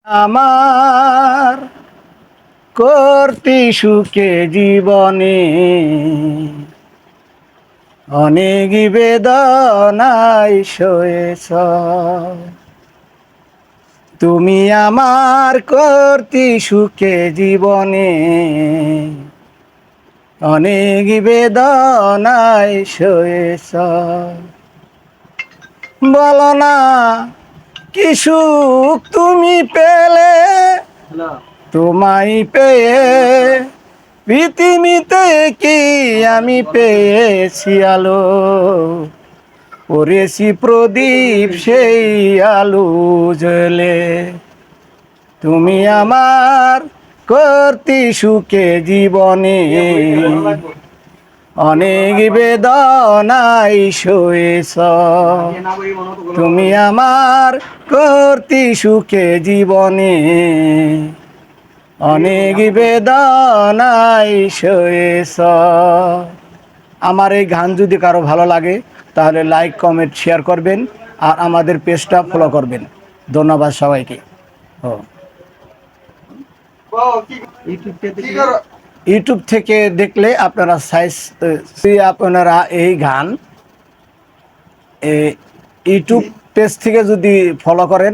আমার করতি সুখে জীবনে অনেক বেদনায় সয়েছ। তুমি আমার করতি সুখে জীবনে অনেক বেদনায় সয়েছ। বলো না কি সুখ তুমি পেলে, তোমায় পেয়ে পৃথিবীতে কি আমি পেয়েছি আলো, পড়েছি প্রদীপ সেই আলো জ্বলে। তুমি আমার করতি সুখে জীবনে অনেক বেদনায় সয়েছ। তুমি আমার করতি সুখে জীবনে অনেক বেদনায় সয়েছ। আমার এই গান যদি কারো ভালো লাগে তাহলে লাইক কমেন্ট শেয়ার করবেন আর আমাদের পেজটা ফলো করবেন। ধন্যবাদ সবাইকে। ও ইউটিউব থেকে দেখলে আপনারা আপনারা এই গান ইউটিউব পেজ থেকে যদি ফলো করেন